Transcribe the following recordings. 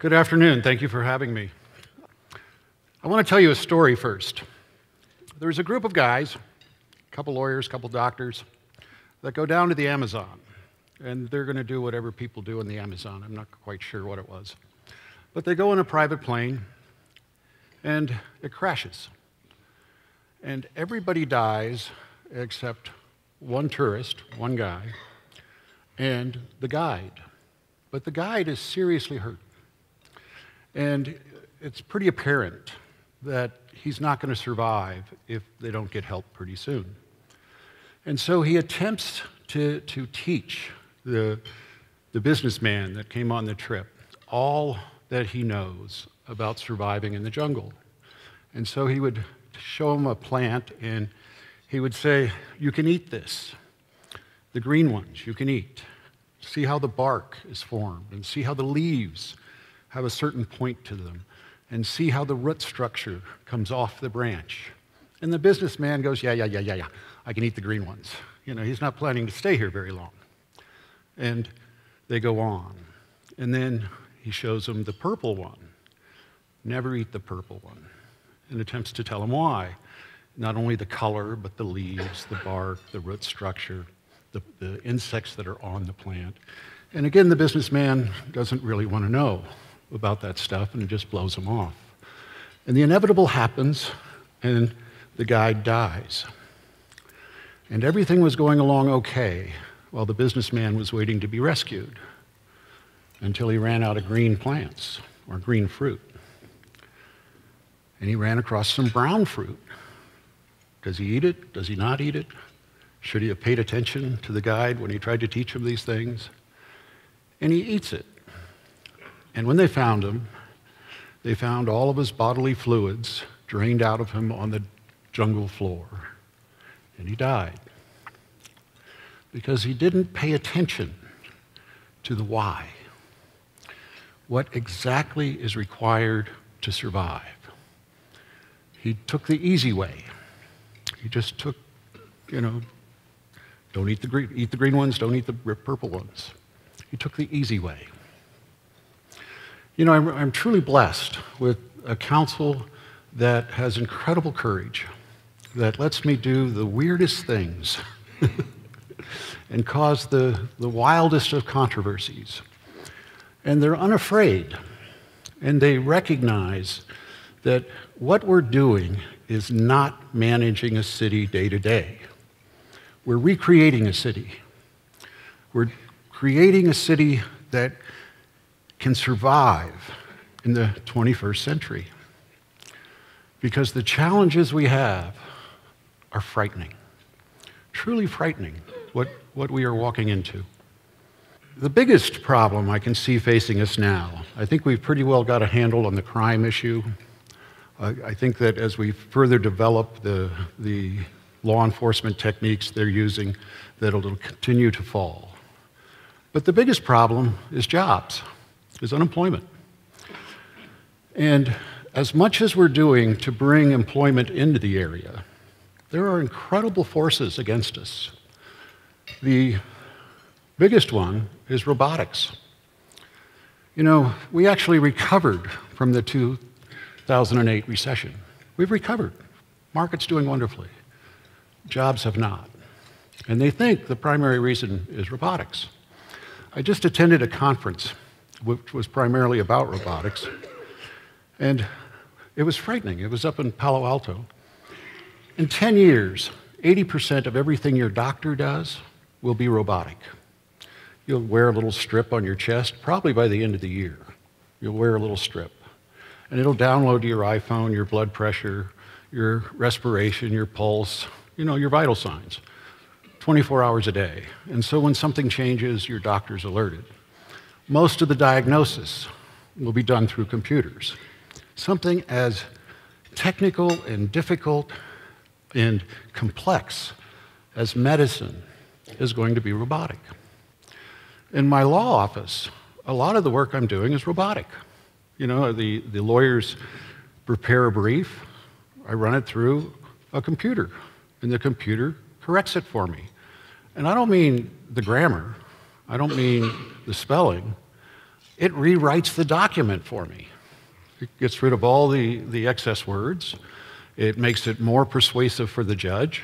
Good afternoon. Thank you for having me. I want to tell you a story first. There's a group of guys, a couple lawyers, a couple doctors, that go down to the Amazon, and they're going to do whatever people do in the Amazon. I'm not quite sure what it was. But they go in a private plane, and it crashes. And everybody dies except one tourist, one guy, and the guide. But the guide is seriously hurt. And it's pretty apparent that he's not going to survive if they don't get help pretty soon. And so he attempts to teach the businessman that came on the trip all that he knows about surviving in the jungle. And so he would show him a plant, and he would say, "You can eat this. The green ones you can eat. See how the bark is formed, and see how the leaves have a certain point to them, and see how the root structure comes off the branch." And the businessman goes, yeah, I can eat the green ones. You know, he's not planning to stay here very long. And they go on. And then he shows him the purple one. Never eat the purple one. And attempts to tell him why. Not only the color, but the leaves, the bark, the root structure, the insects that are on the plant. And again, the businessman doesn't really want to know about that stuff, and it just blows him off. And the inevitable happens, and the guide dies. And everything was going along okay while the businessman was waiting to be rescued, until he ran out of green plants, or green fruit. And he ran across some brown fruit. Does he eat it? Does he not eat it? Should he have paid attention to the guide when he tried to teach him these things? And he eats it. And when they found him, they found all of his bodily fluids drained out of him on the jungle floor. And he died. Because he didn't pay attention to the why. What exactly is required to survive? He took the easy way. He just took, don't eat the green ones, don't eat the purple ones. He took the easy way. I'm truly blessed with a council that has incredible courage, that lets me do the weirdest things and cause the wildest of controversies. And they're unafraid, and they recognize that what we're doing is not managing a city day to day. We're recreating a city. We're creating a city that can survive in the 21st century. Because the challenges we have are frightening, truly frightening, what we are walking into. The biggest problem I can see facing us now, I think we've pretty well got a handle on the crime issue. I think that as we further develop the law enforcement techniques they're using, that it'll continue to fall. But the biggest problem is jobs, is unemployment. And as much as we're doing to bring employment into the area, there are incredible forces against us. The biggest one is robotics. We actually recovered from the 2008 recession. We've recovered. Market's doing wonderfully. Jobs have not. And they think the primary reason is robotics. I just attended a conference which was primarily about robotics, and it was frightening. It was up in Palo Alto. In 10 years, 80% of everything your doctor does will be robotic. You'll wear a little strip on your chest, probably by the end of the year. You'll wear a little strip. And it'll download to your iPhone your blood pressure, your respiration, your pulse, your vital signs, 24 hours a day. And so when something changes, your doctor's alerted. Most of the diagnosis will be done through computers. Something as technical and difficult and complex as medicine is going to be robotic. In my law office, a lot of the work I'm doing is robotic. The lawyers prepare a brief, I run it through a computer, and the computer corrects it for me. And I don't mean the grammar, I don't mean the spelling, It rewrites the document for me. It gets rid of all the excess words. It makes it more persuasive for the judge,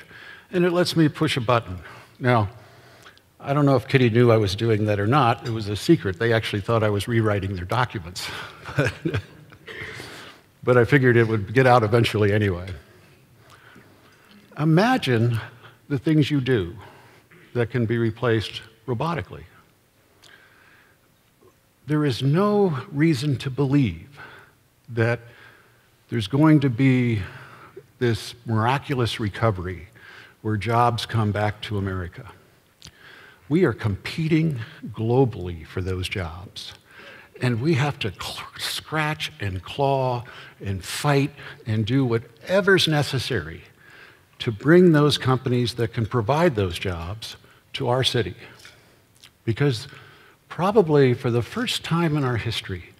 and it lets me push a button. Now, I don't know if Kitty knew I was doing that or not. It was a secret. They actually thought I was rewriting their documents. But I figured it would get out eventually anyway. Imagine the things you do that can be replaced robotically. There is no reason to believe that there's going to be this miraculous recovery where jobs come back to America. We are competing globally for those jobs. And we have to scratch and claw and fight and do whatever's necessary to bring those companies that can provide those jobs to our city. Because probably for the first time in our history,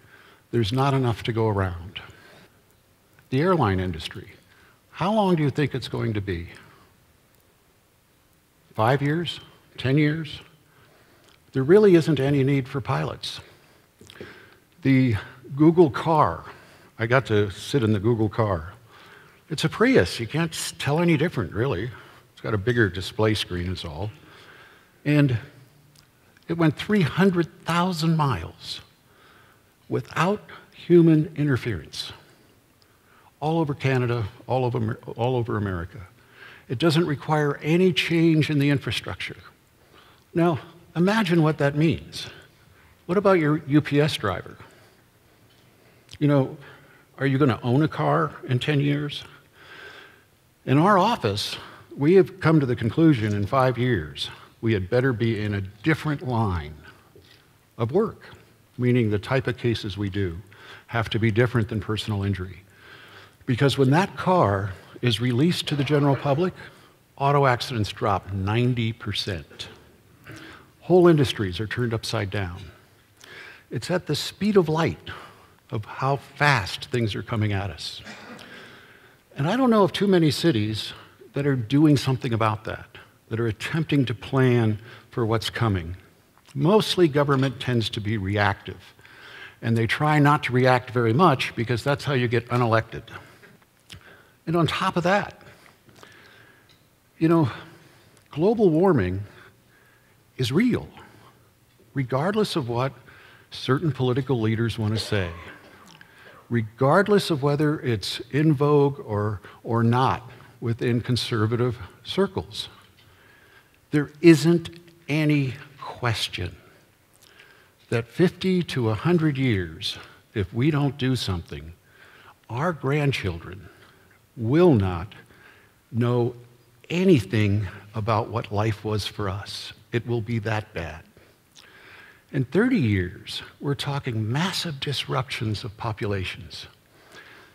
there's not enough to go around. The airline industry, how long do you think it's going to be? 5 years? 10 years? There really isn't any need for pilots. The Google car, I got to sit in the Google car. It's a Prius. You can't tell any different, really. It's got a bigger display screen is all. And it went 300,000 miles without human interference. All over Canada, all over America. It doesn't require any change in the infrastructure. Now, imagine what that means. What about your UPS driver? You know, are you going to own a car in 10 years? In our office, we have come to the conclusion in 5 years we had better be in a different line of work, meaning the type of cases we do have to be different than personal injury. Because when that car is released to the general public, auto accidents drop 90%. Whole industries are turned upside down. It's at the speed of light of how fast things are coming at us. And I don't know of too many cities that are doing something about that are attempting to plan for what's coming. Mostly government tends to be reactive, and they try not to react very much because that's how you get unelected. And on top of that, you know, global warming is real, regardless of what certain political leaders want to say, regardless of whether it's in vogue or not within conservative circles. There isn't any question that 50 to 100 years, if we don't do something, our grandchildren will not know anything about what life was for us. It will be that bad. In 30 years, we're talking massive disruptions of populations.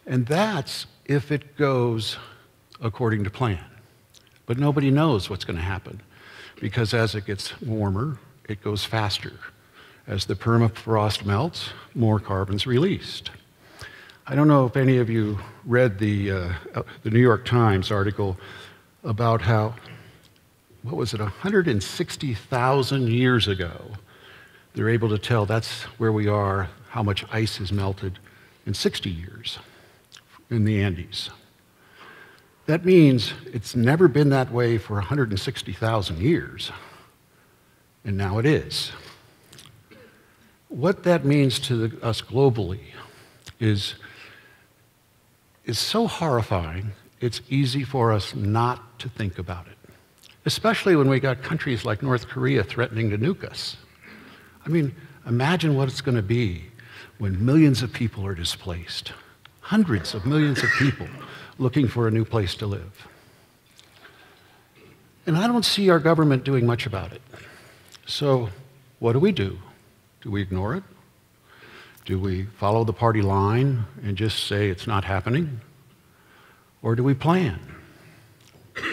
And that's if it goes according to plan. But nobody knows what's going to happen, because as it gets warmer, it goes faster. As the permafrost melts, more carbon's released. I don't know if any of you read the New York Times article about how, what was it, 160,000 years ago, they're able to tell that's where we are, how much ice has melted in 60 years in the Andes. That means it's never been that way for 160,000 years, and now it is. What that means to us globally is so horrifying, it's easy for us not to think about it, especially when we got countries like North Korea threatening to nuke us. I mean, imagine what it's going to be when millions of people are displaced, hundreds of millions of people looking for a new place to live. And I don't see our government doing much about it. So what do? Do we ignore it? Do we follow the party line and just say it's not happening? Or do we plan?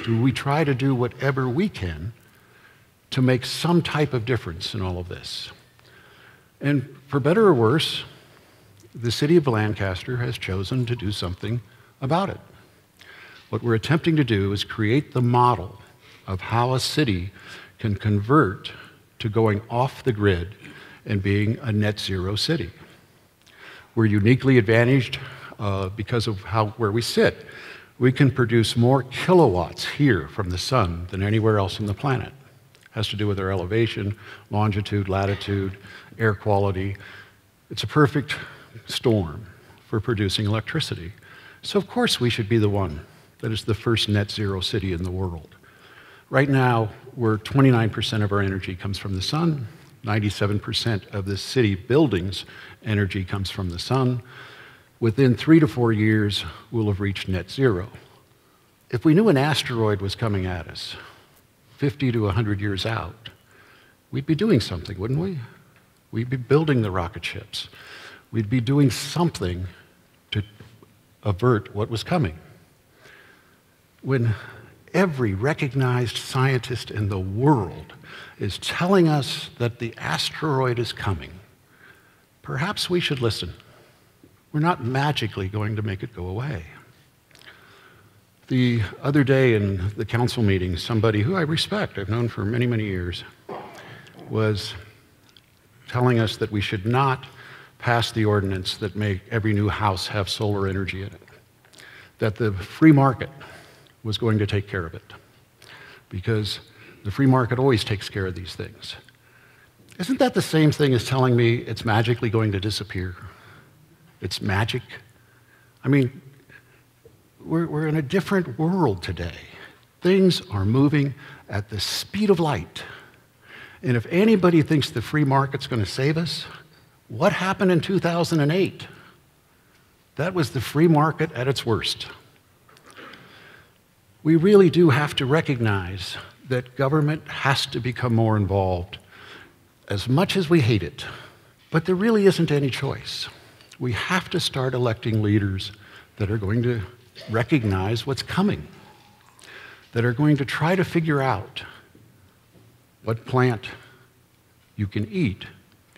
Do we try to do whatever we can to make some type of difference in all of this? And for better or worse, the city of Lancaster has chosen to do something about it. What we're attempting to do is create the model of how a city can convert to going off the grid in being a net zero city. We're uniquely advantaged because of where we sit. We can produce more kilowatts here from the sun than anywhere else on the planet. It has to do with our elevation, longitude, latitude, air quality. It's a perfect storm for producing electricity. So of course we should be the one that is the first net zero city in the world. Right now, 29% of our energy comes from the sun, 97% of the city buildings' energy comes from the sun. Within 3 to 4 years, we'll have reached net zero. If we knew an asteroid was coming at us 50 to 100 years out, we'd be doing something, wouldn't we? We'd be building the rocket ships. We'd be doing something to avert what was coming. When every recognized scientist in the world is telling us that the asteroid is coming, perhaps we should listen. We're not magically going to make it go away. The other day in the council meeting, somebody who I respect, I've known for many, many years, was telling us that we should not pass the ordinance that make every new house have solar energy in it, that the free market was going to take care of it, because the free market always takes care of these things. Isn't that the same thing as telling me it's magically going to disappear? It's magic. I mean, we're in a different world today. Things are moving at the speed of light. And if anybody thinks the free market's going to save us, what happened in 2008? That was the free market at its worst. We really do have to recognize that government has to become more involved, as much as we hate it. But there really isn't any choice. We have to start electing leaders that are going to recognize what's coming, that are going to try to figure out what plant you can eat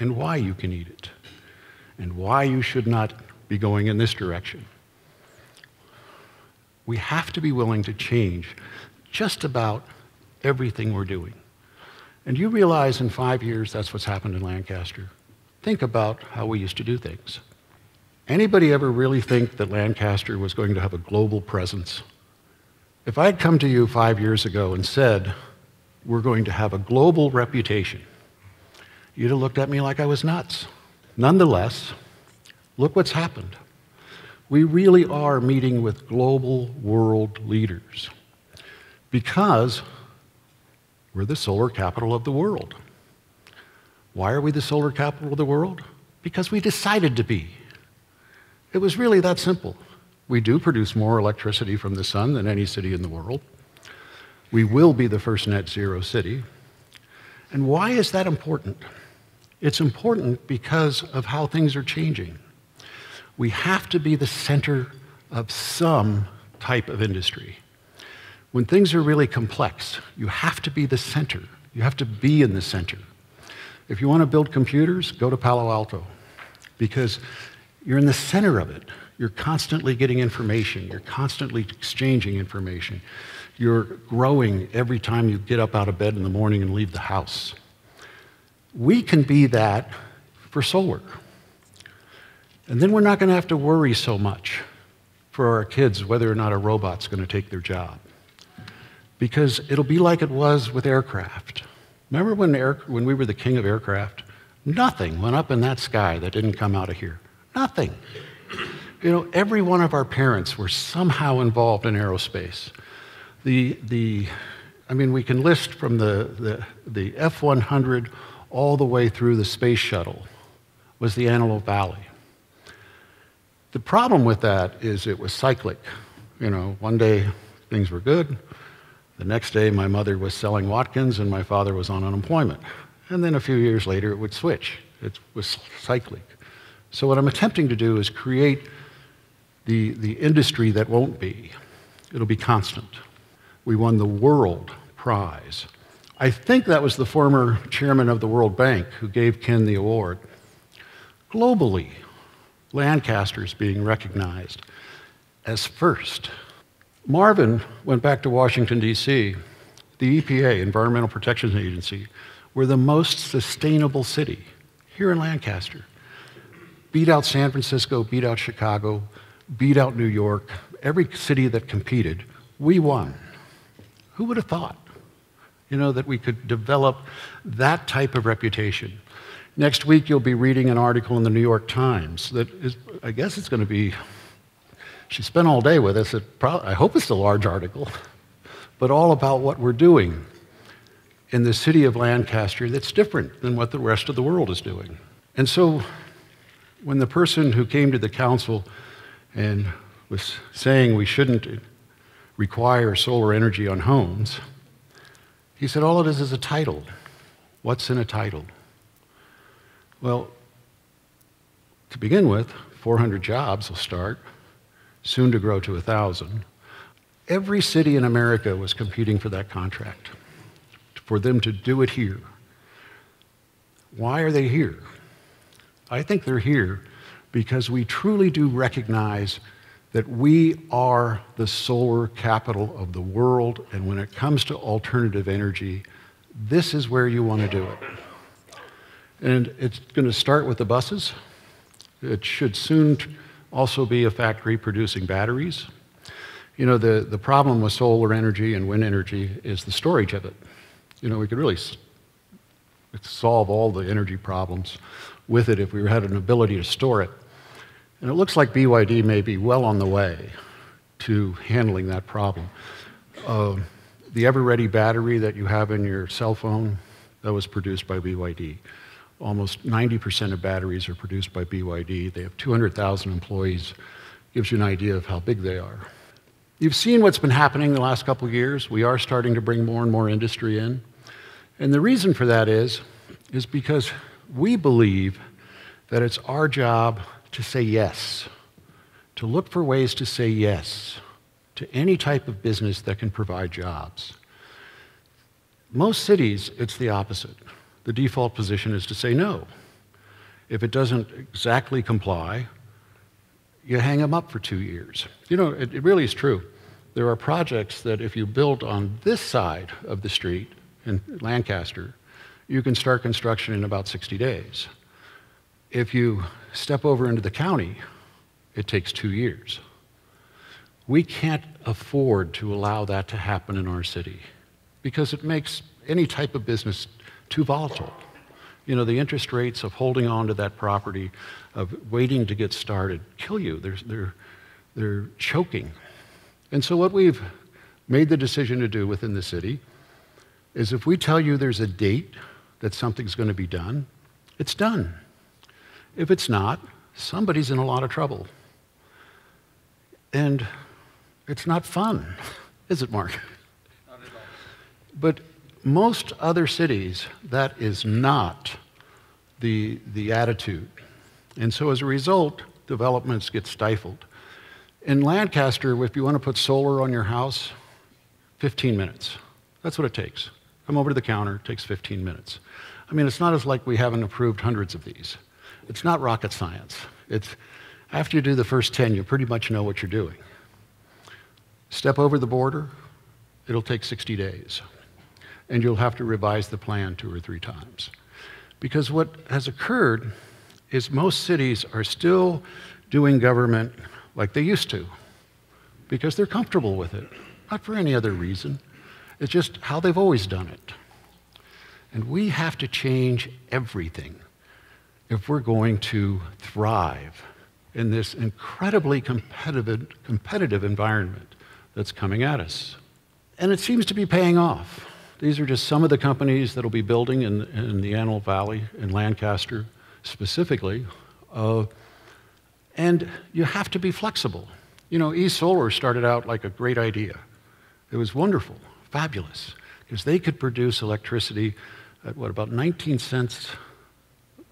and why you can eat it, and why you should not be going in this direction. We have to be willing to change just about everything we're doing. And you realize in 5 years that's what's happened in Lancaster. Think about how we used to do things. Anybody ever really think that Lancaster was going to have a global presence? If I'd come to you 5 years ago and said, we're going to have a global reputation, you'd have looked at me like I was nuts. Nonetheless, look what's happened. We really are meeting with global world leaders because we're the solar capital of the world. Why are we the solar capital of the world? Because we decided to be. It was really that simple. We do produce more electricity from the sun than any city in the world. We will be the first net zero city. And why is that important? It's important because of how things are changing. We have to be the center of some type of industry. When things are really complex, you have to be the center. You have to be in the center. If you want to build computers, go to Palo Alto, because you're in the center of it. You're constantly getting information. You're constantly exchanging information. You're growing every time you get up out of bed in the morning and leave the house. We can be that for solar. And then we're not going to have to worry so much for our kids whether or not a robot's going to take their job. Because it'll be like it was with aircraft. Remember when we were the king of aircraft? Nothing went up in that sky that didn't come out of here. Nothing. You know, every one of our parents were somehow involved in aerospace. I mean, we can list from the F-100 all the way through the space shuttle was the Antelope Valley. The problem with that is it was cyclic. You know, one day things were good. The next day my mother was selling Watkins and my father was on unemployment. And then a few years later it would switch. It was cyclic. So what I'm attempting to do is create the industry that won't be. It'll be constant. We won the World Prize. I think that was the former chairman of the World Bank who gave Ken the award. Globally, Lancaster's being recognized as first. Marvin went back to Washington, D.C. The EPA, Environmental Protection Agency, were the most sustainable city. here in Lancaster. Beat out San Francisco, beat out Chicago, beat out New York, every city that competed, we won. Who would have thought, that we could develop that type of reputation? Next week, you'll be reading an article in the New York Times that is, I guess it's going to be, she spent all day with us. I hope it's a large article, but all about what we're doing in the city of Lancaster that's different than what the rest of the world is doing. And so when the person who came to the council and was saying we shouldn't require solar energy on homes, he said, all it is a title. What's in a title? Well, to begin with, 400 jobs will start, soon to grow to 1,000. Every city in America was competing for that contract, for them to do it here. Why are they here? I think they're here because we truly do recognize that we are the solar capital of the world, and when it comes to alternative energy, this is where you want to do it. And it's going to start with the buses. It should soon also be a factory producing batteries. The problem with solar energy and wind energy is the storage of it. We could really solve all the energy problems with it if we had an ability to store it. And it looks like BYD may be well on the way to handling that problem. The Ever-Ready battery that you have in your cell phone, that was produced by BYD. Almost 90% of batteries are produced by BYD. They have 200,000 employees. Gives you an idea of how big they are. You've seen what's been happening the last couple of years. We are starting to bring more and more industry in. And the reason for that is because we believe that it's our job to say yes, to look for ways to say yes to any type of business that can provide jobs. Most cities, it's the opposite. The default position is to say no. If it doesn't exactly comply, you hang them up for 2 years. It really is true. There are projects that if you build on this side of the street in Lancaster, you can start construction in about 60 days. If you step over into the county, it takes 2 years. We can't afford to allow that to happen in our city because it makes any type of business too volatile. The interest rates of holding on to that property, of waiting to get started, kill you. They're choking. And so what we've made the decision to do within the city is if we tell you there's a date that something's going to be done, it's done. If it's not, somebody's in a lot of trouble. And it's not fun, is it, Mark? Not at all. But most other cities, that is not the attitude. And so as a result, developments get stifled. In Lancaster, if you want to put solar on your house, 15 minutes. That's what it takes. Come over to the counter, it takes 15 minutes. It's not as like we haven't approved hundreds of these. It's not rocket science. After you do the first 10, you pretty much know what you're doing. Step over the border, it'll take 60 days. And you'll have to revise the plan 2 or 3 times. Because what has occurred is most cities are still doing government like they used to, because they're comfortable with it, not for any other reason. It's just how they've always done it. And we have to change everything if we're going to thrive in this incredibly competitive environment that's coming at us. And it seems to be paying off. These are just some of the companies that will be building in the Antelope Valley, in Lancaster specifically. And you have to be flexible. eSolar started out like a great idea. It was wonderful, fabulous, because they could produce electricity at about 19 cents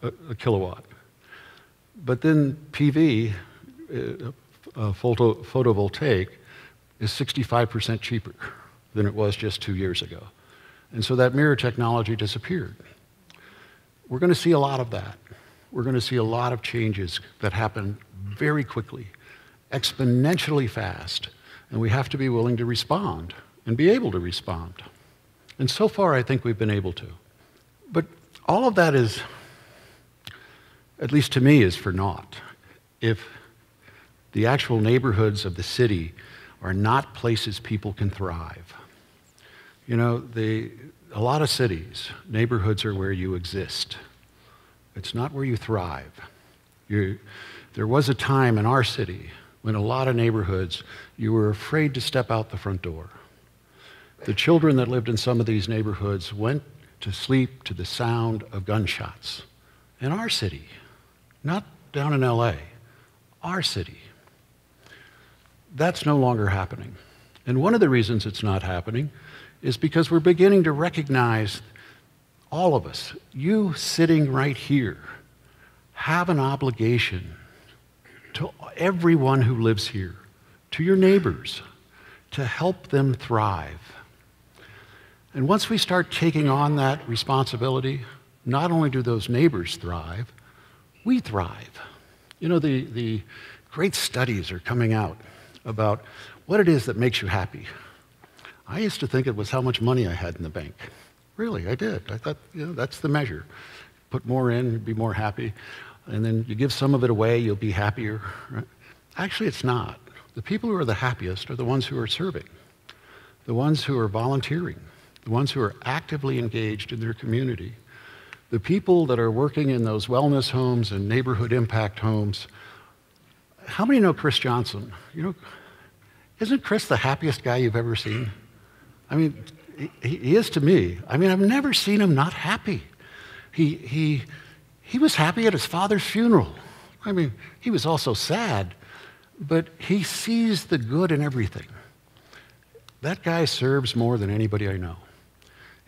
a kilowatt. But then PV, photovoltaic, is 65% cheaper than it was just 2 years ago. And so that mirror technology disappeared. We're going to see a lot of that. We're going to see a lot of changes that happen very quickly, exponentially fast, and we have to be willing to respond and be able to respond. And so far, I think we've been able to. But all of that is at least to me, is for naught. If the actual neighborhoods of the city are not places people can thrive. You know, a lot of cities, neighborhoods are where you exist. It's not where you thrive. There was a time in our city when a lot of neighborhoods, you were afraid to step out the front door. The children that lived in some of these neighborhoods went to sleep to the sound of gunshots. In our city, not down in LA, our city. That's no longer happening. And one of the reasons it's not happening is because we're beginning to recognize, all of us, you sitting right here, have an obligation to everyone who lives here, to your neighbors, to help them thrive. And once we start taking on that responsibility, not only do those neighbors thrive, we thrive. You know, the great studies are coming out about what it is that makes you happy. I used to think it was how much money I had in the bank. Really, I did. I thought, you know, that's the measure. Put more in, you'd be more happy. And then you give some of it away, you'll be happier. Right? Actually, it's not. The people who are the happiest are the ones who are serving, the ones who are volunteering, the ones who are actively engaged in their community. The people that are working in those wellness homes and neighborhood impact homes. How many know Chris Johnson? You know, isn't Chris the happiest guy you've ever seen? I mean, he is to me. I mean, I've never seen him not happy. He was happy at his father's funeral. I mean, he was also sad, but he sees the good in everything. That guy serves more than anybody I know.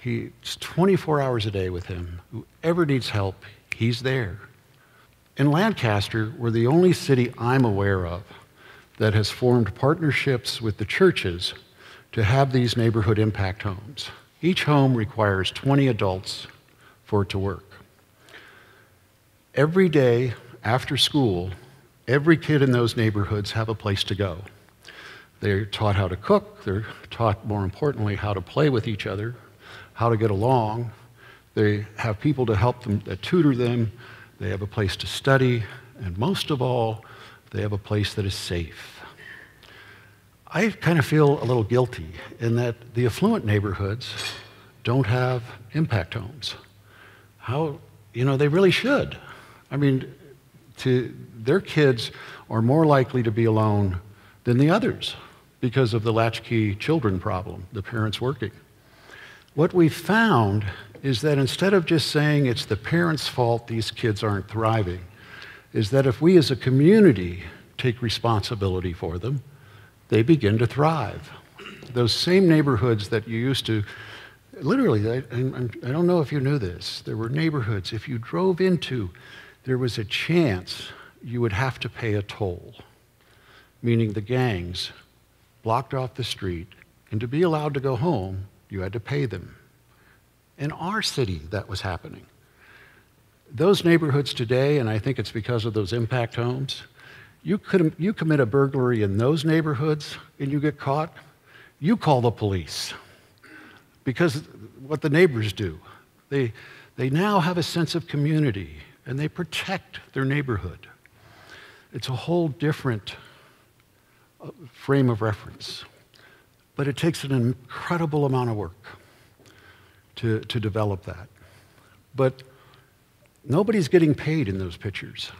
It's 24 hours a day with him. Whoever needs help, he's there. In Lancaster, we're the only city I'm aware of that has formed partnerships with the churches to have these neighborhood impact homes. Each home requires 20 adults for it to work. Every day after school, every kid in those neighborhoods have a place to go. They're taught how to cook. They're taught, more importantly, how to play with each other, how to get along. They have people to help them, that tutor them. They have a place to study. And most of all, they have a place that is safe. I kind of feel a little guilty in that the affluent neighborhoods don't have impact homes. How, you know, they really should. I mean, their kids are more likely to be alone than the others because of the latchkey children problem, the parents working. What we've found is that instead of just saying it's the parents' fault these kids aren't thriving, is that if we as a community take responsibility for them, they begin to thrive. Those same neighborhoods that you used to, literally, I don't know if you knew this, there were neighborhoods, if you drove into, there was a chance you would have to pay a toll, meaning the gangs blocked off the street, and to be allowed to go home, you had to pay them. In our city, that was happening. Those neighborhoods today, and I think it's because of those impact homes, you commit a burglary in those neighborhoods and you get caught, you call the police. Because what the neighbors do, they now have a sense of community and they protect their neighborhood. It's a whole different frame of reference. But it takes an incredible amount of work to develop that. But nobody's getting paid in those pictures.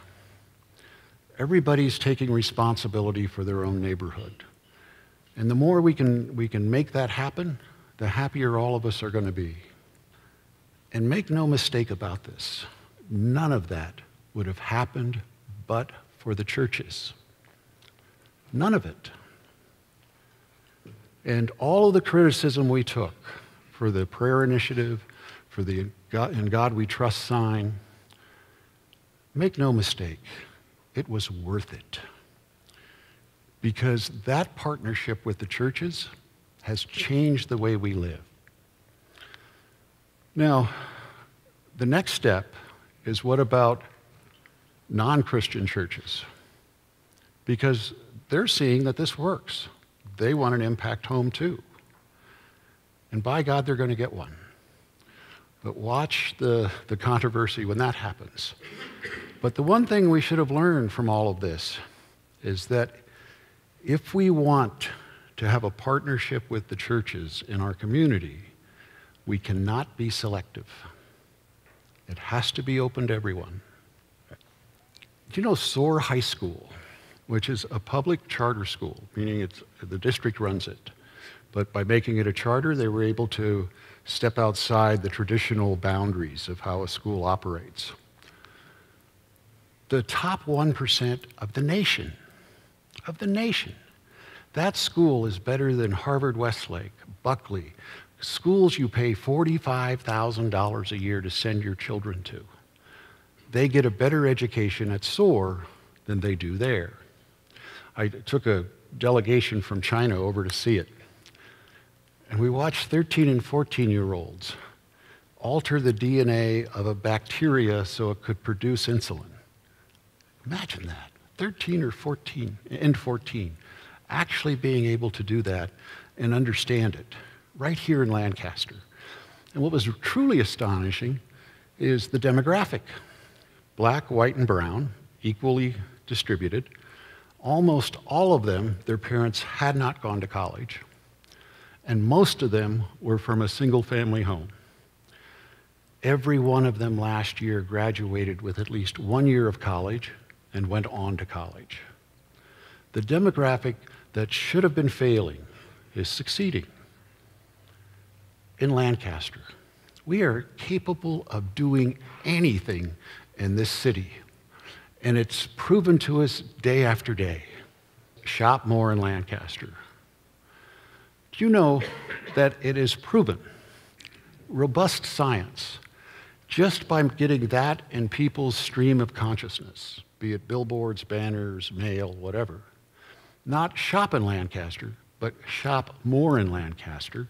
Everybody's taking responsibility for their own neighborhood. And the more we can make that happen, the happier all of us are going to be. And make no mistake about this, none of that would have happened but for the churches. None of it. And all of the criticism we took for the prayer initiative, for the In God We Trust sign, make no mistake, it was worth it. Because that partnership with the churches has changed the way we live. Now, the next step is, what about non-Christian churches? Because they're seeing that this works. They want an impact home too. And by God, they're going to get one. But watch the controversy when that happens. But the one thing we should have learned from all of this is that if we want to have a partnership with the churches in our community, we cannot be selective. It has to be open to everyone. Do you know Soar High School, which is a public charter school, meaning the district runs it. But by making it a charter, they were able to step outside the traditional boundaries of how a school operates. The top 1% of the nation, that school is better than Harvard Westlake, Buckley, schools you pay $45,000 a year to send your children to. They get a better education at SOAR than they do there. I took a delegation from China over to see it, and we watched 13 and 14-year-olds alter the DNA of a bacteria so it could produce insulin. Imagine that, 13 or 14, and 14, actually being able to do that and understand it right here in Lancaster. And what was truly astonishing is the demographic. Black, white, and brown, equally distributed. Almost all of them, their parents had not gone to college, and most of them were from a single-family home. Every one of them last year graduated with at least 1 year of college and went on to college. The demographic that should have been failing is succeeding. In Lancaster, we are capable of doing anything in this city, and it's proven to us day after day. Shop more in Lancaster. Do you know that it is proven, robust science, just by getting that in people's stream of consciousness, be it billboards, banners, mail, whatever, not shop in Lancaster, but shop more in Lancaster,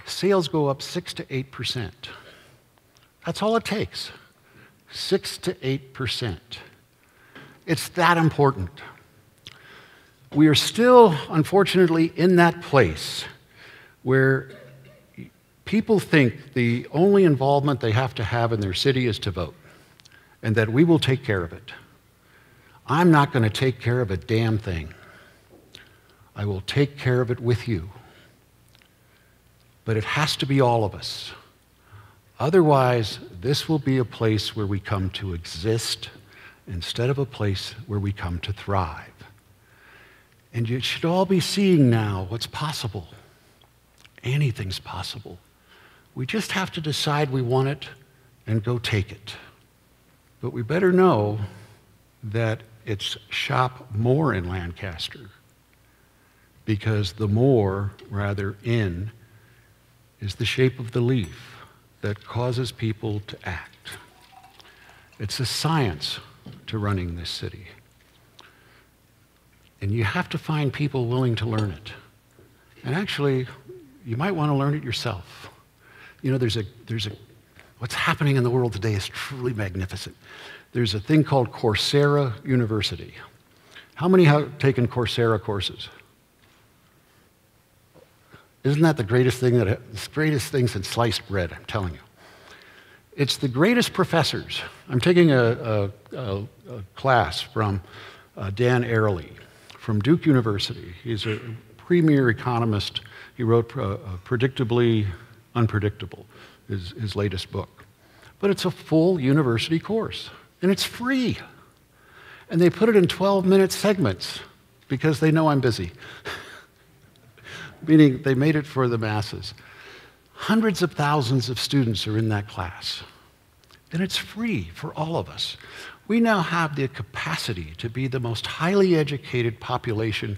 sales go up 6 to 8%. That's all it takes, 6 to 8%. It's that important. We are still, unfortunately, in that place where people think the only involvement they have to have in their city is to vote, and that we will take care of it. I'm not going to take care of a damn thing. I will take care of it with you. But it has to be all of us. Otherwise, this will be a place where we come to exist instead of a place where we come to thrive. And you should all be seeing now what's possible. Anything's possible. We just have to decide we want it and go take it. But we better know that it's shop more in Lancaster, because the more, rather, in, is the shape of the leaf that causes people to act. It's a science to running this city. And you have to find people willing to learn it. And actually, you might want to learn it yourself. You know, what's happening in the world today is truly magnificent. There's a thing called Coursera University. How many have taken Coursera courses? Isn't that the greatest thing the greatest thing since sliced bread, I'm telling you. It's the greatest professors. I'm taking a class from Dan Ariely from Duke University. He's a premier economist. He wrote Predictably Unpredictable, his latest book. But it's a full university course, and it's free. And they put it in 12-minute segments because they know I'm busy. Meaning they made it for the masses. Hundreds of thousands of students are in that class. And it's free for all of us. We now have the capacity to be the most highly educated population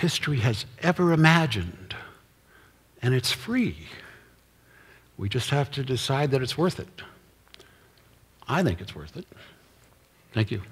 history has ever imagined. And it's free. We just have to decide that it's worth it. I think it's worth it. Thank you.